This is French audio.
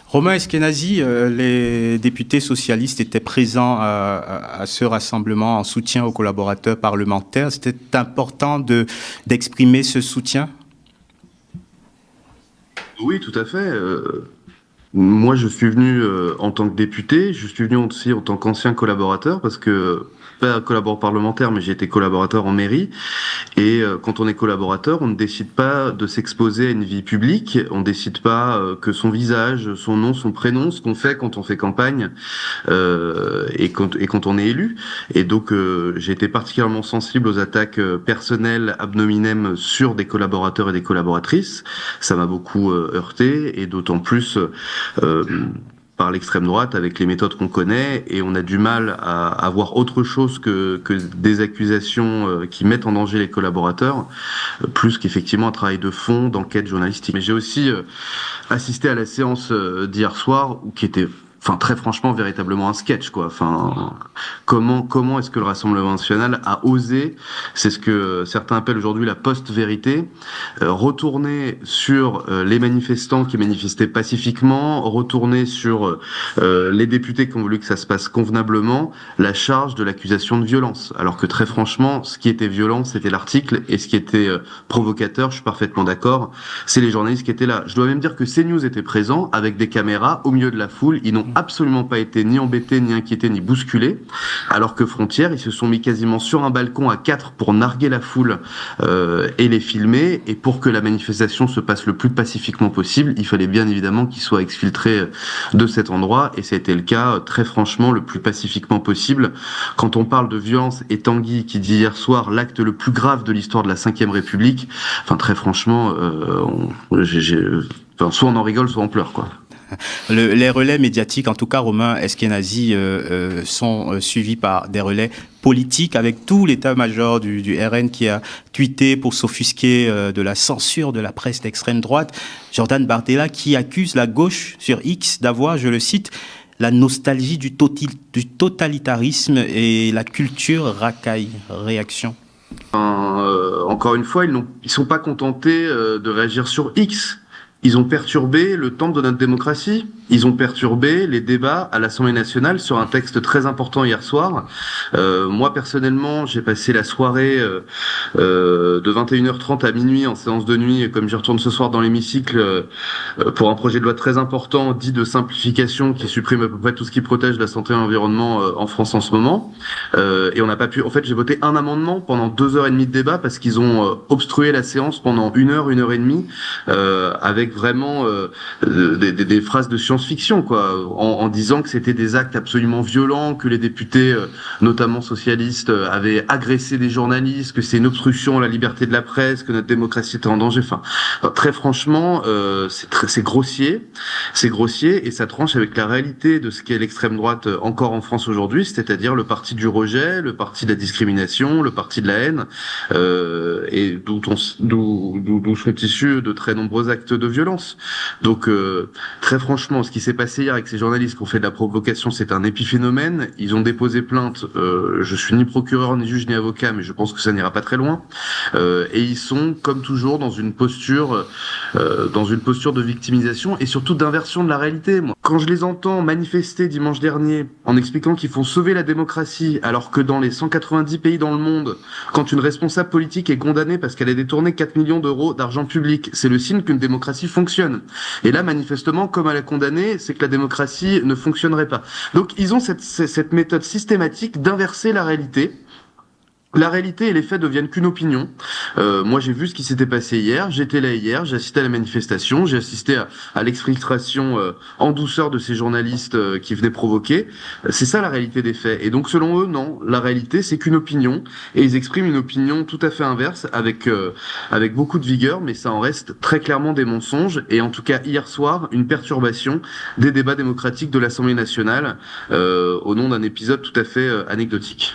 Romain Eskenazi, les députés socialistes étaient présents à ce rassemblement en soutien aux collaborateurs parlementaires. C'était important d'exprimer ce soutien? Oui, tout à fait. Moi, je suis venu en tant que député, je suis venu aussi en tant qu'ancien collaborateur, parce que, pas collaborateur parlementaire, mais j'ai été collaborateur en mairie. Et quand on est collaborateur, on ne décide pas de s'exposer à une vie publique, on ne décide pas que son visage, son nom, son prénom, ce qu'on fait quand on fait campagne et quand on est élu. Et donc, j'ai été particulièrement sensible aux attaques personnelles ab nominem sur des collaborateurs et des collaboratrices. Ça m'a beaucoup heurté, et d'autant plus par l'extrême droite avec les méthodes qu'on connaît, et on a du mal à avoir autre chose que des accusations qui mettent en danger les collaborateurs, plus qu'effectivement un travail de fond d'enquête journalistique. Mais j'ai aussi assisté à la séance d'hier soir, qui était très franchement véritablement un sketch, quoi. Comment est-ce que le Rassemblement national a osé, c'est ce que certains appellent aujourd'hui la post-vérité, retourner sur les manifestants qui manifestaient pacifiquement, retourner sur les députés qui ont voulu que ça se passe convenablement, la charge de l'accusation de violence. Alors que très franchement, ce qui était violent, c'était l'article, et ce qui était provocateur, je suis parfaitement d'accord, c'est les journalistes qui étaient là. Je dois même dire que CNews était présent avec des caméras au milieu de la foule. Ils n'ont absolument pas été ni embêtés, ni inquiétés, ni bousculés, alors que Frontières, ils se sont mis quasiment sur un balcon à 4 pour narguer la foule et les filmer, et pour que la manifestation se passe le plus pacifiquement possible, il fallait bien évidemment qu'ils soient exfiltrés de cet endroit, et ça a été le cas très franchement le plus pacifiquement possible. Quand on parle de violence, et Tanguy qui dit hier soir l'acte le plus grave de l'histoire de la Ve République, très franchement, soit on en rigole, soit on pleure, quoi. Les relais médiatiques, en tout cas Romain Eskenazi, sont suivis par des relais politiques, avec tout l'état-major du RN qui a tweeté pour s'offusquer de la censure de la presse d'extrême droite. Jordan Bardella qui accuse la gauche sur X d'avoir, je le cite, la nostalgie du totalitarisme et la culture racaille. Réaction? Encore une fois, ils sont pas contentés de réagir sur X. Ils ont perturbé le temple de notre démocratie. Ils ont perturbé les débats à l'Assemblée nationale sur un texte très important hier soir. Moi, personnellement, j'ai passé la soirée de 21h30 à minuit en séance de nuit, comme j'y retourne ce soir dans l'hémicycle, pour un projet de loi très important, dit de simplification, qui supprime à peu près tout ce qui protège la santé et l'environnement en France en ce moment. Et on n'a pas pu... En fait, j'ai voté un amendement pendant 2h30 de débat, parce qu'ils ont obstrué la séance pendant 1 heure et demie, avec vraiment des phrases de science-fiction, quoi, en disant que c'était des actes absolument violents, que les députés, notamment socialistes, avaient agressé des journalistes, que c'est une obstruction à la liberté de la presse, que notre démocratie était en danger. Très franchement, c'est grossier, et ça tranche avec la réalité de ce qu'est l'extrême droite encore en France aujourd'hui, c'est-à-dire le parti du rejet, le parti de la discrimination, le parti de la haine, et d'où sont issus de très nombreux actes de violence. Donc, très franchement, ce qui s'est passé hier avec ces journalistes qui ont fait de la provocation, c'est un épiphénomène. Ils ont déposé plainte. Je suis ni procureur, ni juge, ni avocat, mais je pense que ça n'ira pas très loin. Et ils sont, comme toujours, dans une posture de victimisation et surtout d'inversion de la réalité. Moi, quand je les entends manifester dimanche dernier en expliquant qu'il faut sauver la démocratie, alors que dans les 190 pays dans le monde, quand une responsable politique est condamnée parce qu'elle a détourné 4 millions d'euros d'argent public, c'est le signe qu'une démocratie fonctionne. Et là, manifestement, comme elle a condamné, c'est que la démocratie ne fonctionnerait pas. Donc, ils ont cette méthode systématique d'inverser la réalité. La réalité et les faits deviennent qu'une opinion. Moi, j'ai vu ce qui s'était passé hier. J'étais là hier. J'ai assisté à la manifestation. J'ai assisté à l'exfiltration en douceur de ces journalistes qui venaient provoquer. C'est ça la réalité des faits. Et donc, selon eux, non. La réalité, c'est qu'une opinion. Et ils expriment une opinion tout à fait inverse, avec beaucoup de vigueur, mais ça en reste très clairement des mensonges. Et en tout cas, hier soir, une perturbation des débats démocratiques de l'Assemblée nationale au nom d'un épisode tout à fait anecdotique.